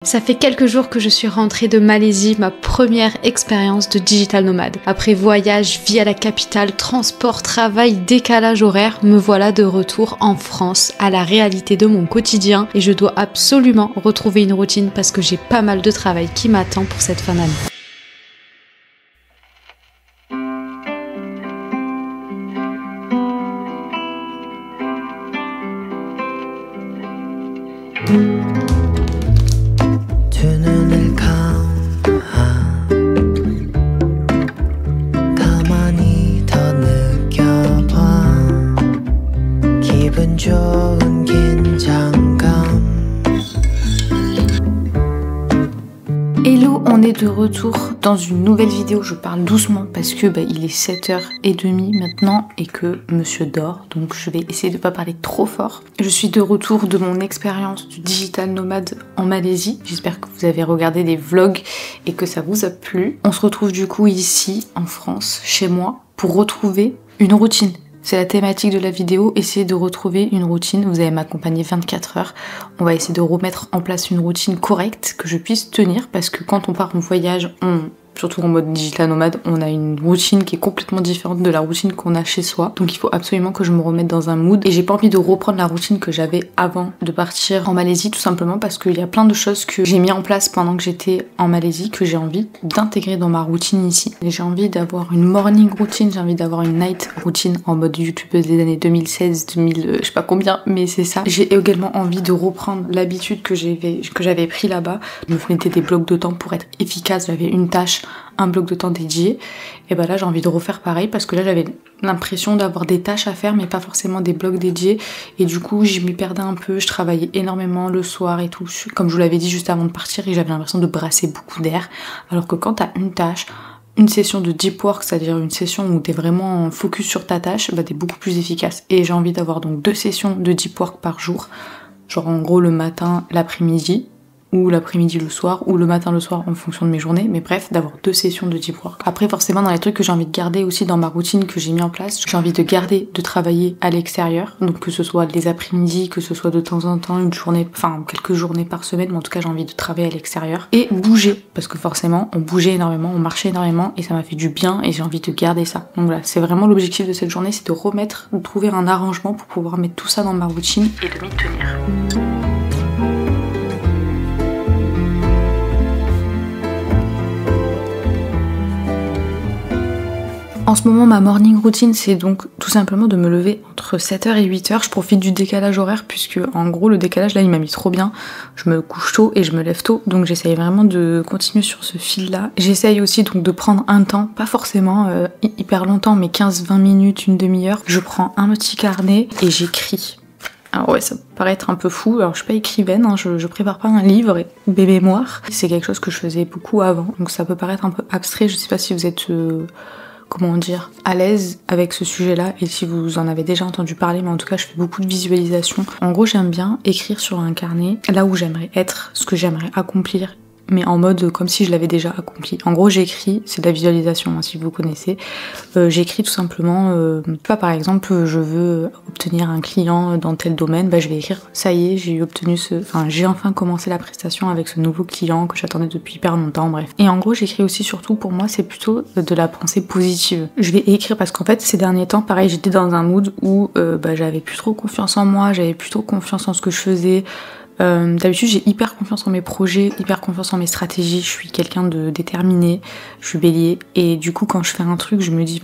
Ça fait quelques jours que je suis rentrée de Malaisie, ma première expérience de digital nomade. Après voyage, vie à la capitale, transport, travail, décalage horaire, me voilà de retour en France à la réalité de mon quotidien et je dois absolument retrouver une routine parce que j'ai pas mal de travail qui m'attend pour cette fin d'année. Hello, on est de retour dans une nouvelle vidéo. Je parle doucement parce que il est 7h30 maintenant et que monsieur dort, donc je vais essayer de pas parler trop fort. Je suis de retour de mon expérience du digital nomade en Malaisie. J'espère que vous avez regardé des vlogs et que ça vous a plu. On se retrouve du coup ici en France, chez moi, pour retrouver une routine. C'est la thématique de la vidéo, essayer de retrouver une routine. Vous allez m'accompagner 24 heures. On va essayer de remettre en place une routine correcte que je puisse tenir parce que quand on part en voyage, surtout en mode digital nomade, on a une routine qui est complètement différente de la routine qu'on a chez soi. Donc il faut absolument que je me remette dans un mood. Et j'ai pas envie de reprendre la routine que j'avais avant de partir en Malaisie, tout simplement parce qu'il y a plein de choses que j'ai mis en place pendant que j'étais en Malaisie que j'ai envie d'intégrer dans ma routine ici. Et j'ai envie d'avoir une morning routine, j'ai envie d'avoir une night routine en mode youtubeuse des années 2016, 2000, je sais pas combien, mais c'est ça. J'ai également envie de reprendre l'habitude que j'avais pris là-bas. Je me mettais des blocs de temps pour être efficace, j'avais une tâche, un bloc de temps dédié, et là j'ai envie de refaire pareil parce que là j'avais l'impression d'avoir des tâches à faire mais pas forcément des blocs dédiés et du coup je m'y perdais un peu, je travaillais énormément le soir et tout, comme je vous l'avais dit juste avant de partir, et j'avais l'impression de brasser beaucoup d'air, alors que quand t'as une tâche, une session de deep work, c'est-à-dire une session où t'es vraiment en focus sur ta tâche, t'es beaucoup plus efficace. Et j'ai envie d'avoir donc 2 sessions de deep work par jour, genre en gros le matin, l'après-midi, ou l'après-midi le soir, ou le matin le soir en fonction de mes journées, mais bref, d'avoir 2 sessions de deep work. Après forcément dans les trucs que j'ai envie de garder aussi dans ma routine que j'ai mis en place, j'ai envie de garder de travailler à l'extérieur, donc que ce soit les après-midi, que ce soit de temps en temps une journée, enfin quelques journées par semaine, mais en tout cas j'ai envie de travailler à l'extérieur, et bouger, parce que forcément on bougeait énormément, on marchait énormément, et ça m'a fait du bien, et j'ai envie de garder ça. Donc voilà, c'est vraiment l'objectif de cette journée, c'est de trouver un arrangement pour pouvoir mettre tout ça dans ma routine, et de m'y tenir. En ce moment, ma morning routine, c'est donc tout simplement de me lever entre 7h et 8h. Je profite du décalage horaire puisque, en gros, le décalage, là, il m'a mis trop bien. Je me couche tôt et je me lève tôt. Donc, j'essaye vraiment de continuer sur ce fil-là. J'essaye aussi donc de prendre un temps, pas forcément hyper longtemps, mais 15-20 minutes, une demi-heure. Je prends un petit carnet et j'écris. Alors ouais, ça peut paraître un peu fou, alors je suis pas écrivaine, je prépare pas un livre, bébé mémoire. C'est quelque chose que je faisais beaucoup avant, donc ça peut paraître un peu abstrait, je sais pas si vous êtes... à l'aise avec ce sujet-là, et si vous en avez déjà entendu parler, mais en tout cas je fais beaucoup de visualisation. En gros, j'aime bien écrire sur un carnet là où j'aimerais être, ce que j'aimerais accomplir, mais en mode comme si je l'avais déjà accompli. En gros, j'écris, c'est de la visualisation, si vous connaissez. J'écris tout simplement, par exemple, je veux obtenir un client dans tel domaine, je vais écrire, ça y est, j'ai enfin commencé la prestation avec ce nouveau client que j'attendais depuis hyper longtemps, bref. Et en gros, j'écris aussi, surtout pour moi, c'est plutôt de la pensée positive. Je vais écrire parce qu'en fait, ces derniers temps, pareil, j'étais dans un mood où j'avais plus trop confiance en moi, j'avais plus trop confiance en ce que je faisais. D'habitude j'ai hyper confiance en mes projets, hyper confiance en mes stratégies, je suis quelqu'un de déterminé, je suis bélier, et du coup quand je fais un truc je me dis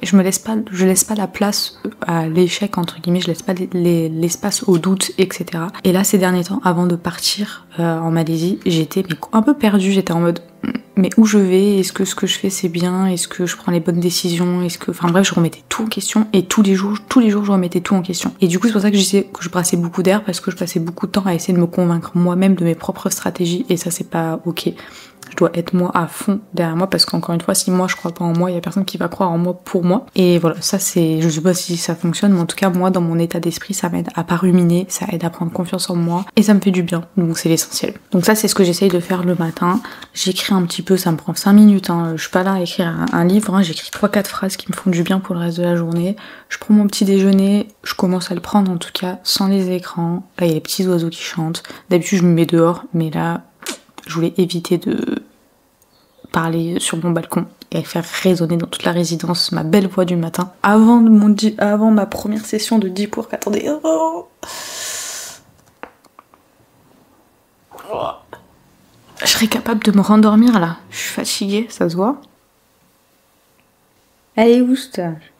je laisse pas la place à l'échec entre guillemets, je laisse pas l'espace au doute, etc. Et là ces derniers temps, avant de partir en Malaisie, j'étais un peu perdue, j'étais en mode mais où je vais, est-ce que ce que je fais c'est bien, est-ce que je prends les bonnes décisions, je remettais tout en question, et tous les jours je remettais tout en question. Et du coup c'est pour ça que je brassais beaucoup d'air, parce que je passais beaucoup de temps à essayer de me convaincre moi-même de mes propres stratégies, et ça c'est pas ok. Je dois être moi à fond derrière moi, parce qu'encore une fois, si moi je crois pas en moi, il y a personne qui va croire en moi pour moi. Et voilà, ça c'est, je sais pas si ça fonctionne, mais en tout cas moi dans mon état d'esprit, ça m'aide à pas ruminer, ça aide à prendre confiance en moi, et ça me fait du bien, donc c'est l'essentiel. Donc ça c'est ce que j'essaye de faire le matin. J'écris un petit peu, ça me prend 5 minutes, je suis pas là à écrire un livre, j'écris 3-4 phrases qui me font du bien pour le reste de la journée. Je prends mon petit déjeuner, je commence à le prendre en tout cas sans les écrans. Là il y a les petits oiseaux qui chantent, d'habitude je me mets dehors, mais là voulais éviter de parler sur mon balcon et faire résonner dans toute la résidence ma belle voix du matin. Avant ma première session de deep work, attendez. Je serais capable de me rendormir là. Je suis fatiguée, ça se voit. Elle est où ce stage?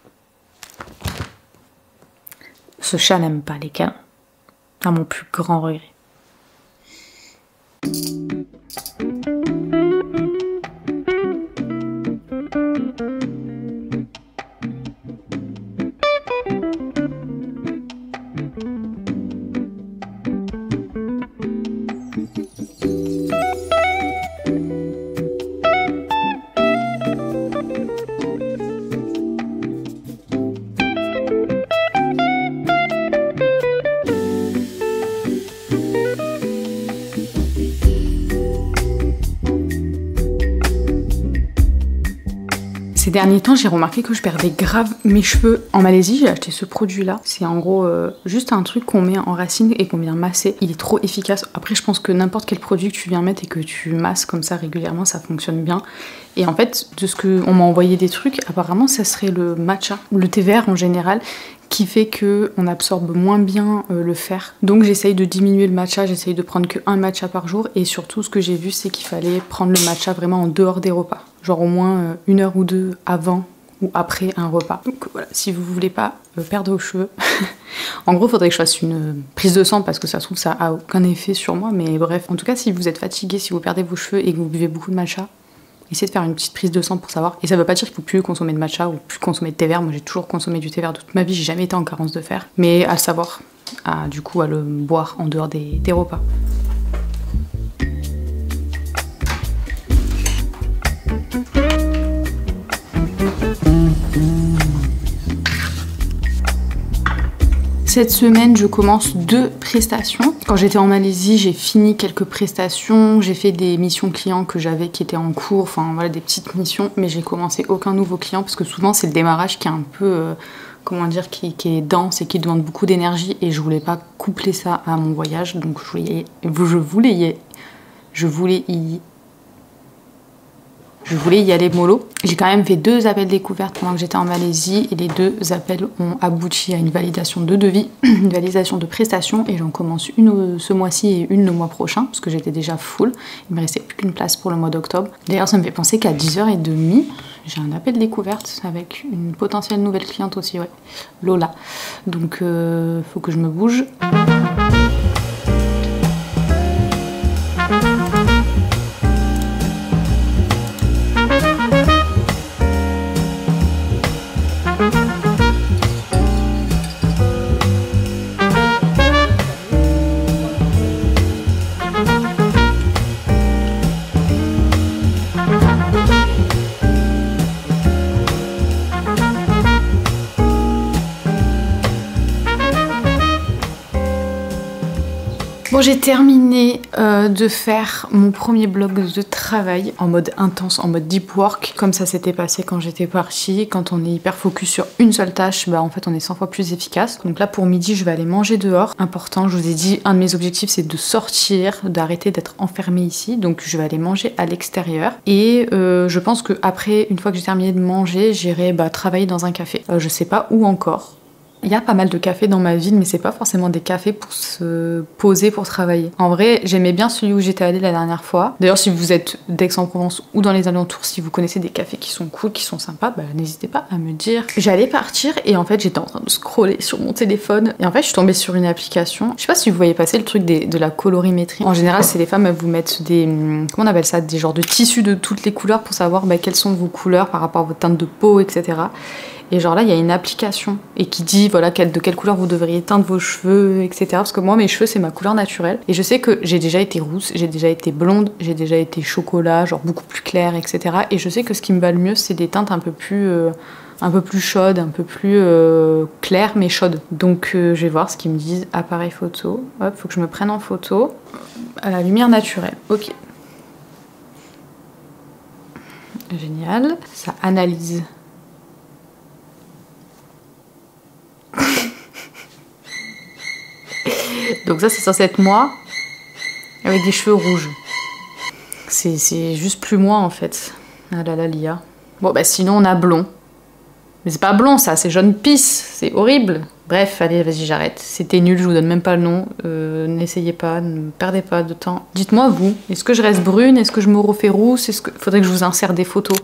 Ce chat n'aime pas les câlins. À mon plus grand regret. Ces derniers temps, j'ai remarqué que je perdais grave mes cheveux. En Malaisie, j'ai acheté ce produit-là. C'est en gros juste un truc qu'on met en racine et qu'on vient masser. Il est trop efficace. Après, je pense que n'importe quel produit que tu viens mettre et que tu masses comme ça régulièrement, ça fonctionne bien. Et en fait, de ce qu'on m'a envoyé des trucs, apparemment, ça serait le matcha, le thé vert en général, qui fait qu'on absorbe moins bien le fer. Donc j'essaye de diminuer le matcha, j'essaye de prendre que un matcha par jour. Et surtout, ce que j'ai vu, c'est qu'il fallait prendre le matcha vraiment en dehors des repas. Genre au moins 1 heure ou 2 avant ou après un repas. Donc voilà, si vous voulez pas perdre vos cheveux, en gros, il faudrait que je fasse une prise de sang parce que ça se trouve, ça a aucun effet sur moi. Mais bref, en tout cas, si vous êtes fatigué, si vous perdez vos cheveux et que vous buvez beaucoup de matcha, essayez de faire une petite prise de sang pour savoir. Et ça veut pas dire qu'il faut plus consommer de matcha ou plus consommer de thé vert. Moi, j'ai toujours consommé du thé vert toute ma vie, j'ai jamais été en carence de fer. Mais à le savoir, du coup, à le boire en dehors des repas. Cette semaine, je commence 2 prestations. Quand j'étais en Malaisie, j'ai fini quelques prestations, j'ai fait des missions clients que j'avais qui étaient en cours, enfin voilà, des petites missions, mais j'ai commencé aucun nouveau client parce que souvent c'est le démarrage qui est un peu, comment dire, qui est dense et qui demande beaucoup d'énergie et je voulais pas coupler ça à mon voyage, donc je voulais y aller mollo. J'ai quand même fait 2 appels découvertes pendant que j'étais en Malaisie et les 2 appels ont abouti à une validation de devis, une validation de prestations et j'en commence une ce mois-ci et une le mois prochain parce que j'étais déjà full. Il me restait plus qu'une place pour le mois d'octobre. D'ailleurs, ça me fait penser qu'à 10h30, j'ai un appel découverte avec une potentielle nouvelle cliente aussi, ouais, Lola. Donc, faut que je me bouge. Bon, j'ai terminé de faire mon premier blog de travail en mode intense, en mode deep work, comme ça s'était passé quand j'étais partie. Quand on est hyper focus sur une seule tâche, bah en fait on est 100 fois plus efficace. Donc là pour midi je vais aller manger dehors. Important, je vous ai dit, un de mes objectifs c'est de sortir, d'arrêter d'être enfermée ici. Donc je vais aller manger à l'extérieur. Et je pense que après, une fois que j'ai terminé de manger, j'irai travailler dans un café. Je sais pas où encore. Il y a pas mal de cafés dans ma ville, mais c'est pas forcément des cafés pour se poser pour travailler. En vrai, j'aimais bien celui où j'étais allée la dernière fois. D'ailleurs, si vous êtes d'Aix-en-Provence ou dans les alentours, si vous connaissez des cafés qui sont cool, qui sont sympas, n'hésitez pas à me dire. J'allais partir et en fait, j'étais en train de scroller sur mon téléphone et en fait, je suis tombée sur une application. Je sais pas si vous voyez passer le truc de la colorimétrie. En général, c'est les femmes, elles vous mettent des... comment on appelle ça? Des genres de tissus de toutes les couleurs pour savoir quelles sont vos couleurs par rapport à votre teinte de peau, etc. Et genre là, il y a une application et qui dit voilà de quelle couleur vous devriez teindre vos cheveux, etc. Parce que moi, mes cheveux, c'est ma couleur naturelle. Et je sais que j'ai déjà été rousse, j'ai déjà été blonde, j'ai déjà été chocolat, genre beaucoup plus clair, etc. Et je sais que ce qui me va le mieux, c'est des teintes un peu plus chaudes, un peu plus claires, mais chaudes. Donc je vais voir ce qu'ils me disent. Appareil photo. Hop, faut que je me prenne en photo. À la lumière naturelle. Ok. Génial. Ça analyse. Donc ça c'est censé être moi avec des cheveux rouges. C'est juste plus moi en fait. Ah là là, l'IA. Bon bah sinon on a blond. Mais c'est pas blond ça, c'est jaune pisse, c'est horrible. Bref, allez, vas-y, j'arrête. C'était nul, je vous donne même pas le nom. N'essayez pas, ne perdez pas de temps. Dites-moi, vous, est-ce que je reste brune? Est-ce que je me refais rousse? Faudrait que je vous insère des photos.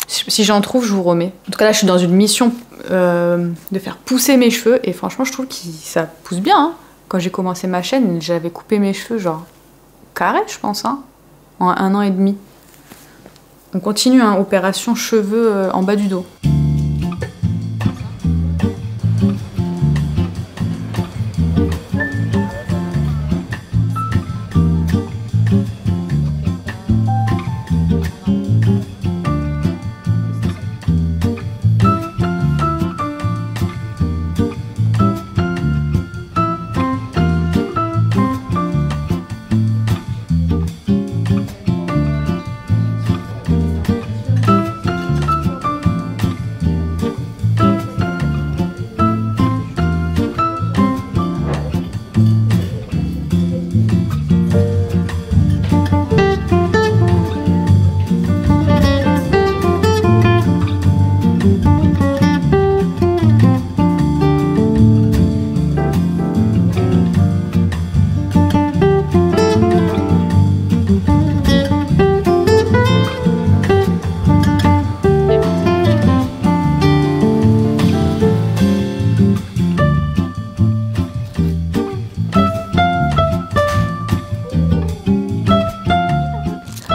Si j'en trouve, je vous remets. En tout cas, là, je suis dans une mission de faire pousser mes cheveux. Et franchement, je trouve que ça pousse bien. Hein. Quand j'ai commencé ma chaîne, j'avais coupé mes cheveux, genre, carré, je pense, hein, en 1 an et demi. On continue, hein, opération cheveux en bas du dos.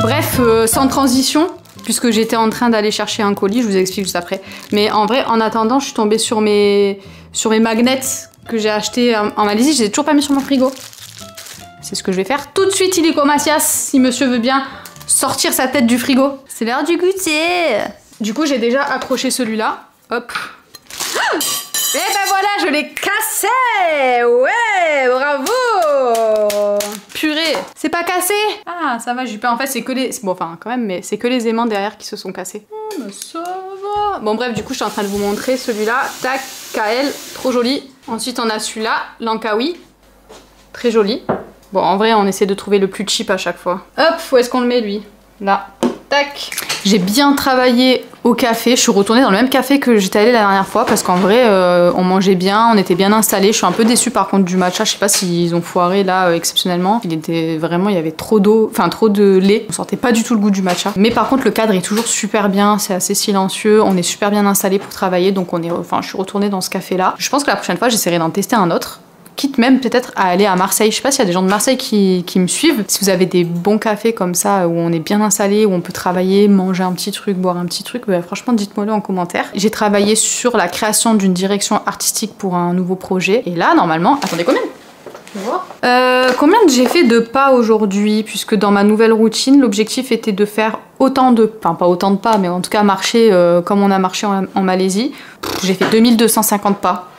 Bref, sans transition, puisque j'étais en train d'aller chercher un colis, je vous explique juste après. Mais en vrai, en attendant, je suis tombée sur mes magnets que j'ai achetés en Malaisie. Je les ai toujours pas mis sur mon frigo. C'est ce que je vais faire tout de suite, Illico Macias, si monsieur veut bien sortir sa tête du frigo. C'est l'heure du goûter. Du coup, j'ai déjà accroché celui-là. Hop. Et ben voilà, je l'ai cassé. Ouais, bravo. Purée, c'est pas cassé. Ah, ça va, j'ai pas. En fait, c'est que les... Bon, enfin, quand même, mais c'est que les aimants derrière qui se sont cassés. Oh, mais ça va. Bon, bref, du coup, je suis en train de vous montrer celui-là. Tac, KL, trop joli. Ensuite, on a celui-là, Langkawi. Très joli. Bon, en vrai, on essaie de trouver le plus cheap à chaque fois. Hop, où est-ce qu'on le met, lui? Là. Tac. J'ai bien travaillé au café. Je suis retournée dans le même café que j'étais allée la dernière fois parce qu'en vrai, on mangeait bien, on était bien installés. Je suis un peu déçue par contre du matcha. Je sais pas s'ils ont foiré là exceptionnellement. Il était vraiment, il y avait trop d'eau, enfin trop de lait. On sentait pas du tout le goût du matcha. Mais par contre, le cadre est toujours super bien. C'est assez silencieux. On est super bien installés pour travailler. Donc je suis retournée dans ce café là. Je pense que la prochaine fois, j'essaierai d'en tester un autre. Quitte même peut-être à aller à Marseille. Je sais pas s'il y a des gens de Marseille qui me suivent. Si vous avez des bons cafés comme ça, où on est bien installé, où on peut travailler, manger un petit truc, boire un petit truc, bah, franchement dites-moi-le en commentaire. J'ai travaillé sur la création d'une direction artistique pour un nouveau projet. Et là, normalement... Attendez, combien j'ai fait de pas aujourd'hui, puisque dans ma nouvelle routine, l'objectif était de faire autant de... Enfin, pas autant de pas, mais en tout cas marcher comme on a marché en Malaisie. J'ai fait 2250 pas.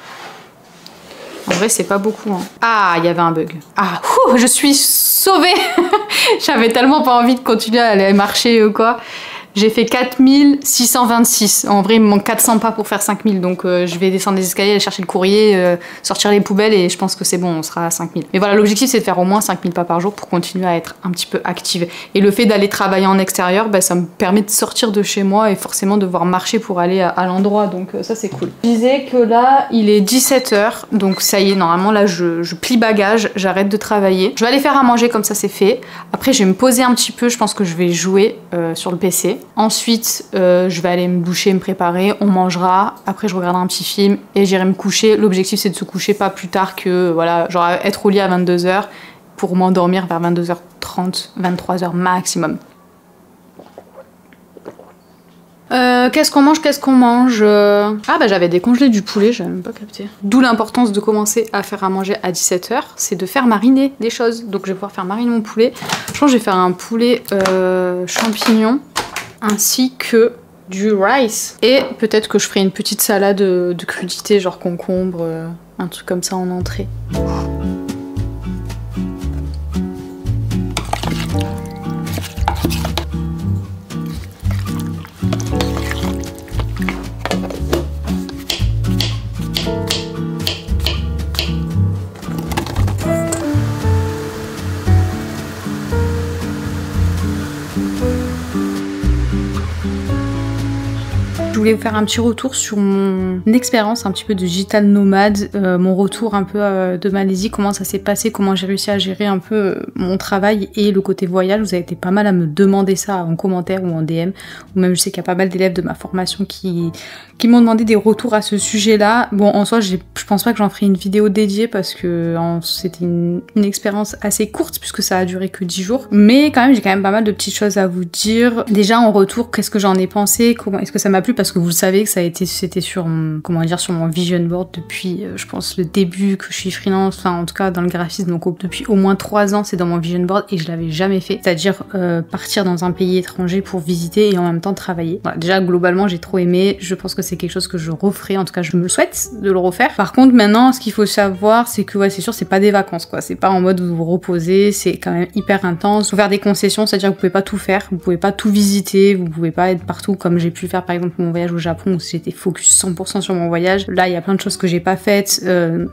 En vrai, c'est pas beaucoup. Hein. Ah, il y avait un bug. Ah, je suis sauvée. J'avais tellement pas envie de continuer à aller marcher ou quoi. J'ai fait 4626. En vrai, il me manque 400 pas pour faire 5000. Donc, je vais descendre les escaliers, aller chercher le courrier, sortir les poubelles et je pense que c'est bon, on sera à 5000. Mais voilà, l'objectif, c'est de faire au moins 5000 pas par jour pour continuer à être un petit peu active. Et le fait d'aller travailler en extérieur, bah, ça me permet de sortir de chez moi et forcément de devoir marcher pour aller à l'endroit. Donc, ça, c'est cool. Je disais que là, il est 17 h. Donc, ça y est, normalement, là, je plie bagage, j'arrête de travailler. Je vais aller faire à manger comme ça, c'est fait. Après, je vais me poser un petit peu. Je pense que je vais jouer sur le PC. Ensuite, je vais aller me doucher, me préparer, on mangera, après je regarderai un petit film et j'irai me coucher. L'objectif c'est de se coucher pas plus tard que, voilà, genre être au lit à 22 h pour m'endormir vers 22 h 30, 23 h maximum. Qu'est-ce qu'on mange, Ah bah j'avais décongelé du poulet, j'avais même pas capté. D'où l'importance de commencer à faire à manger à 17 h, c'est de faire mariner des choses. Donc je vais pouvoir faire mariner mon poulet. Je pense que je vais faire un poulet champignon ainsi que du rice. Et peut-être que je ferai une petite salade de crudités, genre concombre, un truc comme ça en entrée. voulais vous faire un petit retour sur mon expérience un petit peu de digital nomade, mon retour un peu de Malaisie, comment ça s'est passé, comment j'ai réussi à gérer un peu mon travail et le côté voyage. Vous avez été pas mal à me demander ça en commentaire ou en DM, ou même je sais qu'il y a pas mal d'élèves de ma formation qui m'ont demandé des retours à ce sujet-là. Bon, en soi, je pense pas que j'en ferai une vidéo dédiée parce que c'était une expérience assez courte puisque ça a duré que 10 jours. Mais quand même, j'ai quand même pas mal de petites choses à vous dire. Déjà, en retour, qu'est-ce que j'en ai pensé? Comment est-ce que ça m'a plu? Parce que vous le savez que c'était sur mon vision board depuis, je pense, le début que je suis freelance, enfin, en tout cas, dans le graphisme. Donc, depuis au moins 3 ans, c'est dans mon vision board et je l'avais jamais fait. C'est-à-dire, partir dans un pays étranger pour visiter et en même temps travailler. Voilà, déjà, globalement, j'ai trop aimé. Je pense que c'est quelque chose que je referai. En tout cas, je me souhaite de le refaire. Par contre, maintenant, ce qu'il faut savoir, c'est que, ouais, c'est sûr, c'est pas des vacances, quoi. C'est pas en mode vous vous reposez. C'est quand même hyper intense. Faut faire des concessions, c'est-à-dire que vous pouvez pas tout faire. Vous pouvez pas tout visiter. Vous pouvez pas être partout comme j'ai pu faire, par exemple, mon voyage au Japon où j'étais focus 100% sur mon voyage. Là, il y a plein de choses que j'ai pas faites.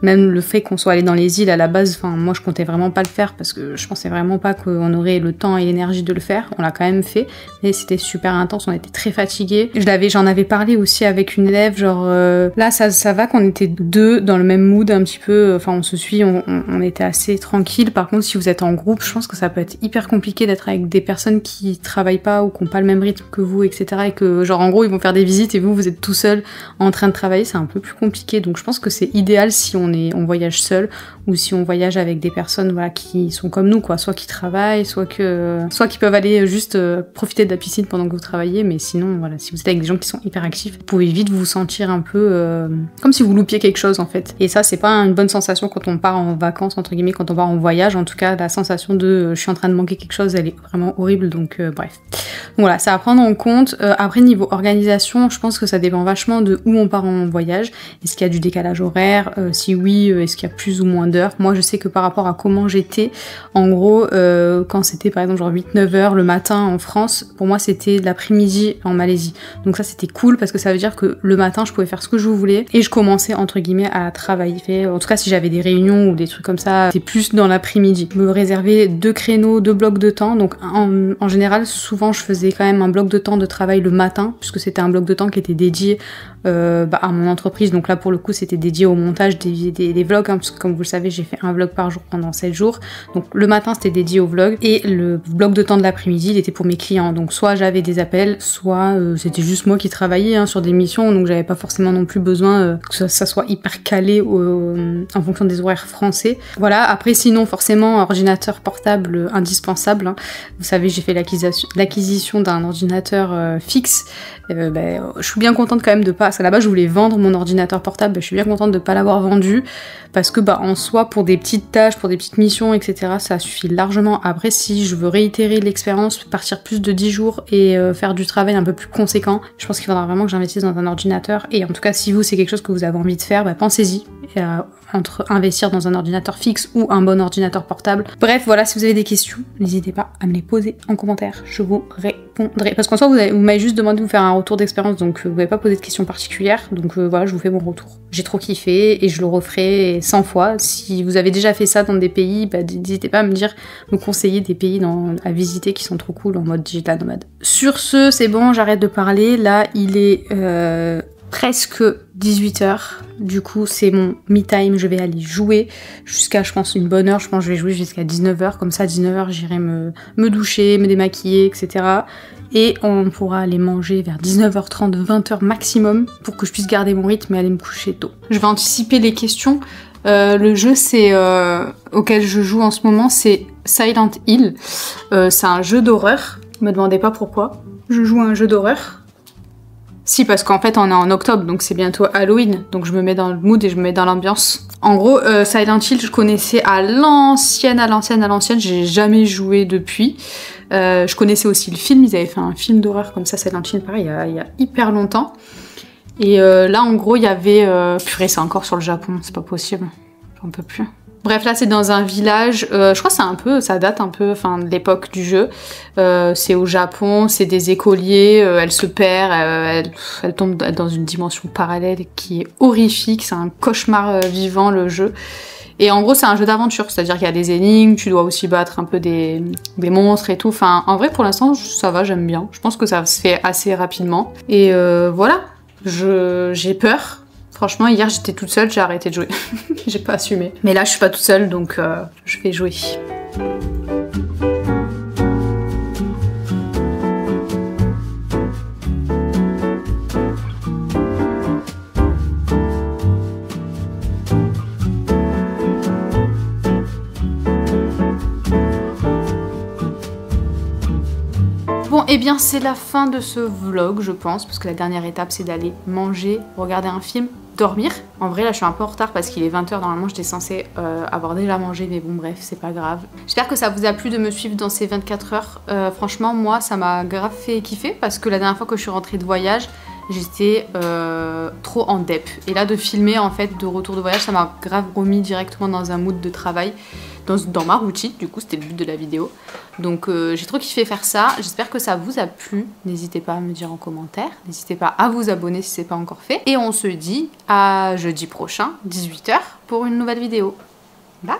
Même le fait qu'on soit allé dans les îles à la base, enfin, moi, je comptais vraiment pas le faire parce que je pensais vraiment pas qu'on aurait le temps et l'énergie de le faire. On l'a quand même fait, mais c'était super intense. On était très fatigués. J'en avais parlé aussi avec une élève, genre là, ça va qu'on était deux dans le même mood un petit peu. Enfin, on se suit, on était assez tranquille. Par contre, si vous êtes en groupe, je pense que ça peut être hyper compliqué d'être avec des personnes qui travaillent pas ou qui ont pas le même rythme que vous, etc. Et que, genre, en gros, ils vont faire des visites et vous êtes tout seul en train de travailler. C'est un peu plus compliqué. Donc, je pense que c'est idéal si on voyage seul ou si on voyage avec des personnes, voilà, qui sont comme nous, quoi. Soit qui travaillent, soit qui peuvent aller juste profiter de la piscine pendant que vous travaillez. Mais sinon, voilà, si vous êtes avec des gens qui sont hyper actifs, vous pouvez vite vous sentir un peu comme si vous loupiez quelque chose, en fait. Et ça, c'est pas une bonne sensation quand on part en vacances, entre guillemets, quand on part en voyage. En tout cas, la sensation de je suis en train de manquer quelque chose, elle est vraiment horrible. Donc, bref. Donc, voilà, ça à prendre en compte. Après, niveau organisation, je pense que ça dépend vachement de où on part en voyage. Est-ce qu'il y a du décalage horaire? Si oui, est-ce qu'il y a plus ou moins d'heures? Moi, je sais que par rapport à comment j'étais, en gros, quand c'était par exemple genre 8-9 heures le matin en France, pour moi c'était l'après-midi en Malaisie. Donc ça c'était cool parce que ça veut dire que le matin je pouvais faire ce que je voulais et je commençais entre guillemets à travailler. En tout cas si j'avais des réunions ou des trucs comme ça, c'était plus dans l'après-midi. Je me réservais 2 créneaux, 2 blocs de temps. Donc en général souvent je faisais quand même un bloc de temps de travail le matin puisque c'était un bloc de temps qui était dédié à mon entreprise. Donc là pour le coup c'était dédié au montage des vlogs, hein, parce que comme vous le savez j'ai fait un vlog par jour pendant 7 jours. Donc le matin c'était dédié au vlog et le bloc de temps de l'après-midi il était pour mes clients. Donc soit j'avais des appels, soit c'était juste moi qui travaillais sur des missions, donc j'avais pas forcément non plus besoin que ça soit hyper calé en fonction des horaires français. Voilà, après sinon forcément ordinateur portable indispensable, hein. Vous savez j'ai fait l'acquisition d'un ordinateur fixe. Je suis bien contente quand même de pas, parce qu'à la base je voulais vendre mon ordinateur portable, je suis bien contente de pas l'avoir vendu parce que en soi pour des petites tâches, pour des petites missions, etc. ça suffit largement. Après si je veux réitérer l'expérience, partir plus de 10 jours et faire du travail un peu plus conséquent, je pense qu'il faudra vraiment que j'investisse dans un ordinateur. Et en tout cas si vous c'est quelque chose que vous avez envie de faire, pensez-y entre investir dans un ordinateur fixe ou un bon ordinateur portable. Bref, voilà, si vous avez des questions, n'hésitez pas à me les poser en commentaire, je vous répondrai. Parce qu'en soi, vous m'avez juste demandé de vous faire un retour d'expérience, donc vous n'avez pas posé de questions particulières, donc voilà, je vous fais mon retour. J'ai trop kiffé et je le referai 100 fois. Si vous avez déjà fait ça dans des pays, n'hésitez pas à me conseiller des pays à visiter qui sont trop cool en mode digital nomade. Sur ce, c'est bon, j'arrête de parler. Là, il est presque 18h, du coup c'est mon me-time, je vais aller jouer jusqu'à je pense une bonne heure, je pense que je vais jouer jusqu'à 19h, comme ça à 19h j'irai me doucher, me démaquiller, etc. Et on pourra aller manger vers 19h30, 20h maximum pour que je puisse garder mon rythme et aller me coucher tôt. Je vais anticiper les questions. Le jeu auquel je joue en ce moment c'est Silent Hill, c'est un jeu d'horreur, me demandez pas pourquoi. Je joue à un jeu d'horreur. Si, parce qu'en fait on est en octobre, donc c'est bientôt Halloween, donc je me mets dans le mood et je me mets dans l'ambiance. En gros, Silent Hill, je connaissais à l'ancienne, j'ai jamais joué depuis. Je connaissais aussi le film, ils avaient fait un film d'horreur comme ça, Silent Hill, pareil, il y a hyper longtemps. Et là, en gros, il y avait... Purée, c'est encore sur le Japon, c'est pas possible, j'en peux plus. Bref, là c'est dans un village, je crois que ça date un peu de l'époque du jeu. C'est au Japon, c'est des écoliers, elle se perd, elle tombe dans une dimension parallèle qui est horrifique, c'est un cauchemar vivant le jeu. Et en gros c'est un jeu d'aventure, c'est-à-dire qu'il y a des énigmes, tu dois aussi battre un peu des monstres et tout. Enfin en vrai pour l'instant ça va, j'aime bien. Je pense que ça se fait assez rapidement. Et voilà. J'ai peur. Franchement, hier j'étais toute seule, j'ai arrêté de jouer. J'ai pas assumé. Mais là je suis pas toute seule, donc je vais jouer. Bon, et bien c'est la fin de ce vlog, je pense, parce que la dernière étape c'est d'aller manger, regarder un film, dormir. En vrai là je suis un peu en retard parce qu'il est 20 h, normalement j'étais censée avoir déjà mangé, mais bon bref, c'est pas grave. J'espère que ça vous a plu de me suivre dans ces 24 heures. Franchement moi ça m'a grave fait kiffer parce que la dernière fois que je suis rentrée de voyage, j'étais trop en dep. Et là de filmer en fait de retour de voyage, ça m'a grave remis directement dans un mood de travail. Dans ma routine, du coup c'était le but de la vidéo. Donc j'ai trop kiffé faire ça, j'espère que ça vous a plu. N'hésitez pas à me dire en commentaire, n'hésitez pas à vous abonner si c'est pas encore fait. Et on se dit à jeudi prochain, 18 h, pour une nouvelle vidéo. Bye!